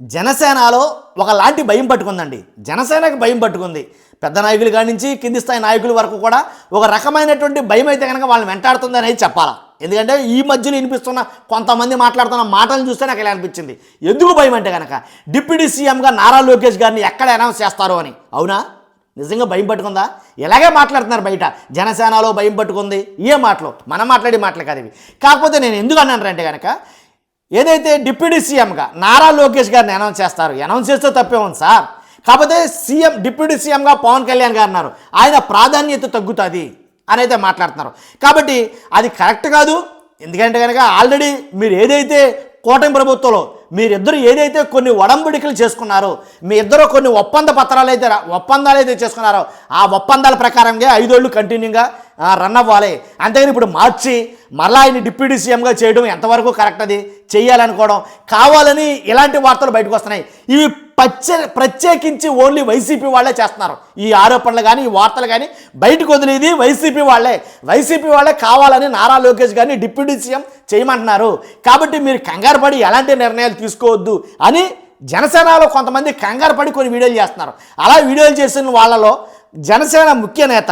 జనసేనలో ఒకలాంటి భయం పట్టుకుందండి. జనసేనకి భయం పట్టుకుంది. పెద్ద నాయకులు కాడి నుంచి కింది స్థాయి నాయకుల వరకు కూడా ఒక రకమైనటువంటి భయం అయితే కనుక వాళ్ళని వెంటాడుతుంది అనేది చెప్పాలా. ఎందుకంటే ఈ మధ్యలో వినిపిస్తున్న కొంతమంది మాట్లాడుతున్న మాటలను చూస్తే నాకు ఇలా అనిపించింది. ఎందుకు భయం అంటే కనుక డిప్యూటీ సీఎంగా నారా లోకేష్ గారిని ఎక్కడ అనౌన్స్ చేస్తారో అని. అవునా, నిజంగా భయం పట్టుకుందా? ఇలాగే మాట్లాడుతున్నారు బయట, జనసేనలో భయం పట్టుకుంది. ఏ మాటలు మనం మాట్లాడే మాటలు కాదు ఇవి. కాకపోతే నేను ఎందుకు అన్నానంటే కనుక ఏదైతే డిప్యూటీ సీఎంగా నారా లోకేష్ గారిని అనౌన్స్ చేస్తారు, అనౌన్స్ చేస్తే తప్పే ఉంది సార్. కాకపోతే డిప్యూటీ సీఎంగా పవన్ కళ్యాణ్ గారు అన్నారు, ఆయన ప్రాధాన్యత తగ్గుతుంది అని అయితే మాట్లాడుతున్నారు. కాబట్టి అది కరెక్ట్ కాదు. ఎందుకంటే కనుక ఆల్రెడీ మీరు ఏదైతే కూటమి ప్రభుత్వంలో మీరిద్దరు ఏదైతే కొన్ని ఒడంబడికలు చేసుకున్నారో, మీ ఇద్దరు కొన్ని ఒప్పందాలు అయితే చేసుకున్నారో ఆ ఒప్పందాల ప్రకారంగా 5 ఏళ్ళు కంటిన్యూగా రన్ అవ్వాలి. అంతేగాని ఇప్పుడు మార్చి మరలా ఆయన డిప్యూటీ సీఎంగా చేయడం ఎంతవరకు కరెక్ట్? అది చెయ్యాలనుకోవడం కావాలని ఇలాంటి వార్తలు బయటకు వస్తున్నాయి. ఇవి ప్రత్యేకించి ఓన్లీ వైసీపీ వాళ్ళే చేస్తున్నారు. ఈ ఆరోపణలు కానీ ఈ వార్తలు కానీ బయటకు వదిలేది వైసీపీ వాళ్ళే కావాలని నారా లోకేష్ గారిని డిప్యూటీ సీఎం చేయమంటున్నారు. కాబట్టి మీరు కంగారు పడి ఎలాంటి నిర్ణయాలు తీసుకోవద్దు అని జనసేనలో కొంతమంది కంగారు పడి కొన్ని వీడియోలు చేస్తున్నారు. అలా వీడియోలు చేసిన వాళ్ళలో జనసేన ముఖ్య నేత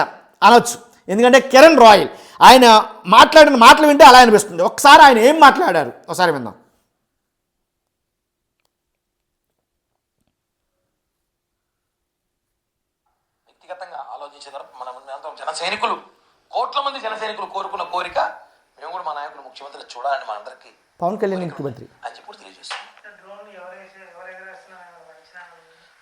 అనొచ్చు. ఎందుకంటే కిరణ్ రాయల్ ఆయన మాట్లాడిన మాటలు వింటే అలా అనిపిస్తుంది. ఒకసారి ఆయన ఏం మాట్లాడారు ఒకసారి విందాం. వ్యక్తిగతంగా ఆలోచించిన మనం జన సైనికులు, కోట్ల మంది జన సైనికులు కోరుకున్న కోరిక మేము కూడా మా నాయకుడు ముఖ్యమంత్రి చూడాలని మనందరికీ పవన్ కళ్యాణ్ ముఖ్యమంత్రి అని చెప్పి తెలియజేస్తున్నాం.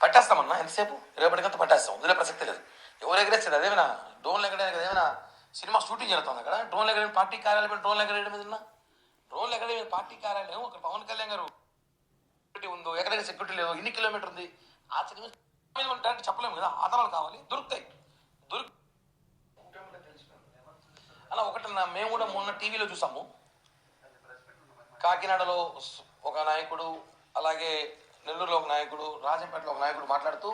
పట్టేస్తామన్నా ఎంతసేపు 20 గంటలు పట్టేస్తాం, వదిలే ప్రసక్తి లేదు. ఎవరు ఎగరేస్తారు? అదేమైనా డ్రోన్లు ఎగరేయడం కదా, ఏమైనా సినిమా షూటింగ్ జరుగుతుంది అక్కడ. డ్రోన్లు ఎగరేయడం పార్టీ కార్యాలయం, డ్రోన్లు ఎగరేయడం మీద డ్రోన్లు ఎగరేయడం పార్టీ కార్యాలయం. అక్కడ పవన్ కళ్యాణ్ గారు ఉందో, ఎక్కడైనా సెక్యూరిటీ లేదు, ఎన్ని కిలోమీటర్ ఉంది ఆ సినిమా డైరెక్ట్ చెప్పలేము కదా, ఆధారాలు కావాలి, దొరుకుతాయి. అలా ఒకటి మేము కూడా మొన్న టీవీలో చూసాము. కాకినాడలో ఒక నాయకుడు, అలాగే నెల్లూరులో ఒక నాయకుడు, రాజంపేటలో ఒక నాయకుడు మాట్లాడుతూ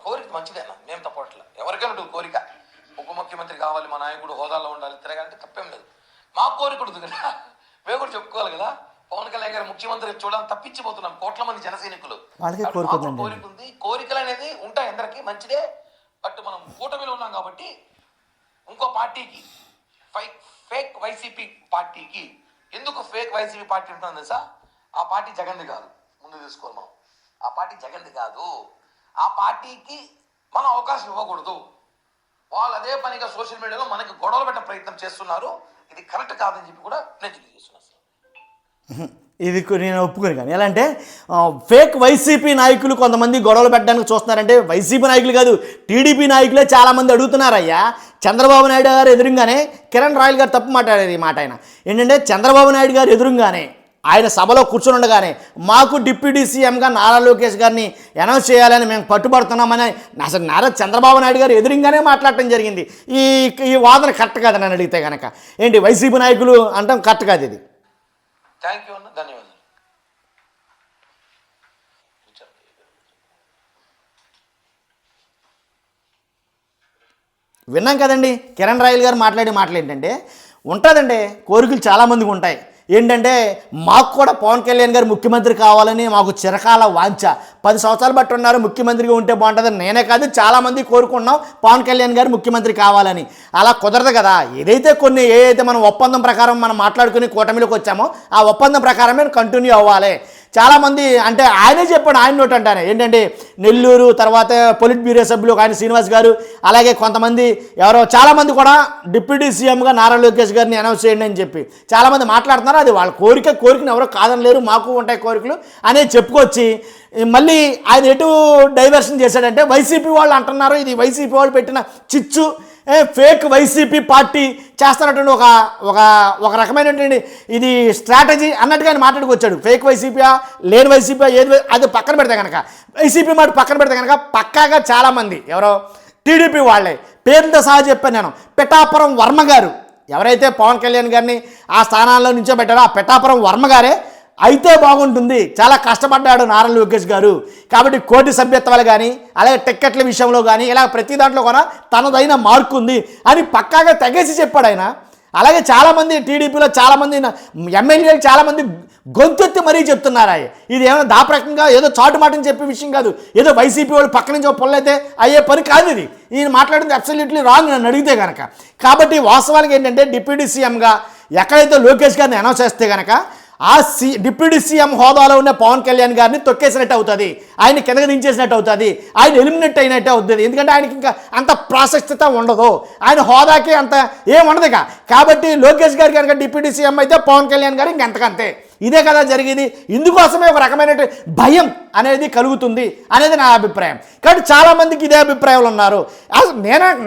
కోరిక మంచిదేనా, మేము తప్పట్లా, ఎవరికైనా ఉంటుంది కోరిక, ఉప ముఖ్యమంత్రి కావాలి, మా నాయకుడు హోదాలో ఉండాలి, తిరగాలంటే తప్పేం లేదు. మా కోరిక ఉంటుంది కదా, మేము కూడా చెప్పుకోవాలి కదా. పవన్ కళ్యాణ్ గారు ముఖ్యమంత్రి చూడాలని తప్పించిపోతున్నాం కోట్ల మంది జన సైనికులు. కోరిక ఉంది, కోరికలు అనేది ఉంటాయి అందరికీ, మంచిదే. బట్ మనం కూటమిలో ఉన్నాం కాబట్టి ఇంకో పార్టీకి ఫేక్ వైసీపీ పార్టీకి ఎందుకు ఫేక్ వైసీపీ పార్టీ ఉంటుందో తెలుసా? ఆ పార్టీ జగన్ది కాదు, ముందు తీసుకోవాలి మనం. ఆ పార్టీ జగన్ది కాదు, ఆ పార్టీకి మనం అవకాశం ఇవ్వకూడదు. వాళ్ళు అదే పనిగా సోషల్ మీడియాలో మనకి గొడవలు పెట్టే ప్రయత్నం చేస్తున్నారు. ఇది కరెక్ట్ కాదని చెప్పి కూడా నేను తెలియజేస్తున్నాను. ఇది నేను ఒప్పుకొని, కానీ ఎలా అంటే ఫేక్ వైసీపీ నాయకులు కొంతమంది గొడవలు పెట్టడానికి చూస్తున్నారంటే వైసీపీ నాయకులు కాదు, టీడీపీ నాయకులే చాలామంది అడుగుతున్నారయ్యా. చంద్రబాబు నాయుడు గారు ఎదురుగానే కిరణ్ రాయల్ గారు తప్పు మాట్లాడారు. ఈ మాట ఆయన ఏంటంటే చంద్రబాబు నాయుడు గారు ఎదురుగానే ఆయన సభలో కూర్చొని ఉండగానే మాకు డిప్యూటీ సీఎంగా నారా లోకేష్ గారిని అనౌన్స్ చేయాలని మేము పట్టుబడుతున్నామని అసలు చంద్రబాబు నాయుడు గారు ఎదురుగానే మాట్లాడటం జరిగింది. ఈ వాదన కరెక్ట్ కాదు నన్ను అడిగితే కనుక. ఏంటి వైసీపీ నాయకులు అంటాం కరెక్ట్ కాదు ఇది. థ్యాంక్ యూ అన్న, ధన్యవాదాలు. విన్నాం కదండి కిరణ్ రాయల్ గారు మాట్లాడే మాటలు ఏంటంటే, ఉంటుందండి కోరికలు చాలామందికి ఉంటాయి. ఏంటంటే మాకు కూడా పవన్ కళ్యాణ్ గారు ముఖ్యమంత్రి కావాలని మాకు చిరకాల వాంఛ. 10 సంవత్సరాలు బట్టి ఉన్నారు ముఖ్యమంత్రిగా ఉంటే బాగుంటుందని. నేనే కాదు చాలామంది కోరుకున్నాం పవన్ కళ్యాణ్ గారు ముఖ్యమంత్రి కావాలని. అలా కుదరదు కదా. ఏదైతే మనం ఒప్పందం ప్రకారం మనం మాట్లాడుకుని కూటమిలోకి వచ్చామో ఆ ఒప్పందం ప్రకారమే కంటిన్యూ అవ్వాలి. చాలామంది అంటే ఆయనే చెప్పాడు, ఆయన నోటి అంటానే ఏంటంటే నెల్లూరు తర్వాత పొలిట్ బ్యూరో సభ్యులు ఆయన శ్రీనివాస్ గారు, అలాగే కొంతమంది చాలామంది కూడా డిప్యూటీ సీఎంగా నారా లోకేష్ గారిని అనౌన్స్ చేయండి అని చెప్పి చాలామంది మాట్లాడుతున్నారు. అది వాళ్ళ కోరికను ఎవరో కాదనలేరు, మాకు ఉంటాయి కోరికలు అనేది చెప్పుకొచ్చి మళ్ళీ ఆయన ఎటు డైవర్షన్ చేశాడంటే వైసీపీ వాళ్ళు అంటున్నారు ఇది వైసీపీ వాళ్ళు పెట్టిన చిచ్చు, ఫేక్ వైసీపీ పార్టీ చేస్తున్నటువంటి ఒక రకమైనటువంటి ఇది స్ట్రాటజీ అన్నట్టుగా ఆయన మాట్లాడుకొచ్చాడు. ఫేక్ వైసీపీ లేని వైసీపీ ఏది అది పక్కన పెడితే కనుక, వైసీపీ మాట పక్కన పెడితే కనుక పక్కాగా చాలామంది ఎవరో టీడీపీ వాళ్ళే పేర్లతో సహా చెప్పాను నేను. పిఠాపురం వర్మ గారు ఎవరైతే పవన్ కళ్యాణ్ గారిని ఆ స్థానాల్లో నుంచోబెట్టారో ఆ పిఠాపురం వర్మ గారే అయితే బాగుంటుంది, చాలా కష్టపడ్డాడు నారా లోకేష్ గారు, కాబట్టి కోటి సభ్యత్వాలు కానీ అలాగే టిక్కెట్ల విషయంలో కానీ ఇలా ప్రతి దాంట్లో కూడా తనదైన మార్కు ఉంది అని పక్కాగా తెగేసి చెప్పాడు ఆయన. అలాగే చాలామంది టీడీపీలో చాలామంది ఎమ్మెల్యేలు చాలామంది గొంతెత్తి మరీ చెప్తున్నారు. ఇది ఏమైనా దాపరకంగా ఏదో చాటు మాటని చెప్పే విషయం కాదు, ఏదో వైసీపీ వాళ్ళు పక్క నుంచి పొల్లైతే అయ్యే పని కాదు ఇది. ఈయన మాట్లాడింది అబ్సల్యూట్లీ రాంగ్ నన్ను అడిగితే కనుక. కాబట్టి వాస్తవానికి ఏంటంటే డిప్యూటీ సీఎంగా ఎక్కడైతే లోకేష్ గారిని అనౌన్స్ చేస్తే కనుక ఆ డిప్యూటీ సీఎం హోదాలో ఉన్న పవన్ కళ్యాణ్ గారిని తొక్కేసినట్టు అవుతుంది, ఆయన కిందకి దించేసినట్టు అవుతుంది, ఆయన ఎలిమినేట్ అయినట్టు అవుతుంది. ఎందుకంటే ఆయనకి ఇంకా అంత ప్రాశస్త్యత ఉండదు, ఆయన హోదాకి అంత ఏం ఉండదు. కాబట్టి లోకేష్ గారి కనుక డిప్యూటీ సీఎం అయితే పవన్ కళ్యాణ్ గారు ఇంకెంతకంతే. ఇదే కదా జరిగింది. ఇందుకోసమే ఒక రకమైన భయం అనేది కలుగుతుంది అనేది నా అభిప్రాయం. కాబట్టి చాలామందికి ఇదే అభిప్రాయాలు ఉన్నారు. అసలు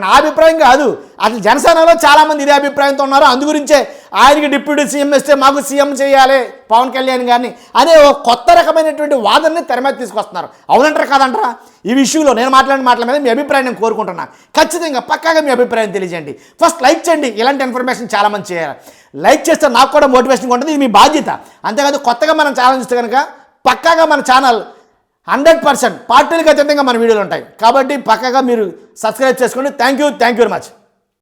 నా అభిప్రాయం కాదు, అసలు జనసేనలో చాలామంది ఇదే అభిప్రాయంతో ఉన్నారు. అందుగురించే ఆయనకి డిప్యూటీ సీఎం ఇస్తే మాకు సీఎం చేయాలి పవన్ కళ్యాణ్ గారిని అనే ఒక కొత్త రకమైనటువంటి వాదనని తెర మీద తీసుకొస్తున్నారు. అవునంటారా కాదంటారా? ఈ విషయంలో నేను మాట్లాడిన మాటల మీద మీ అభిప్రాయం నేను కోరుకుంటున్నాను. ఖచ్చితంగా పక్కాగా మీ అభిప్రాయం తెలియజేయండి. ఫస్ట్ లైక్ చేయండి, ఇలాంటి ఇన్ఫర్మేషన్ చాలామంది చేయాలి. లైక్ చేస్తే నాకు కూడా మోటివేషన్ ఉంటుంది, ఇది మీ బాధ్యత. అంతేకాదు కొత్తగా మనం ఛానల్ చూస్తే కనుక పక్కాగా మన ఛానల్ 100% పార్టీలకు అతీతంగా మన వీడియోలు ఉంటాయి. కాబట్టి పక్కాగా మీరు సబ్స్క్రైబ్ చేసుకోండి. Thank you very much.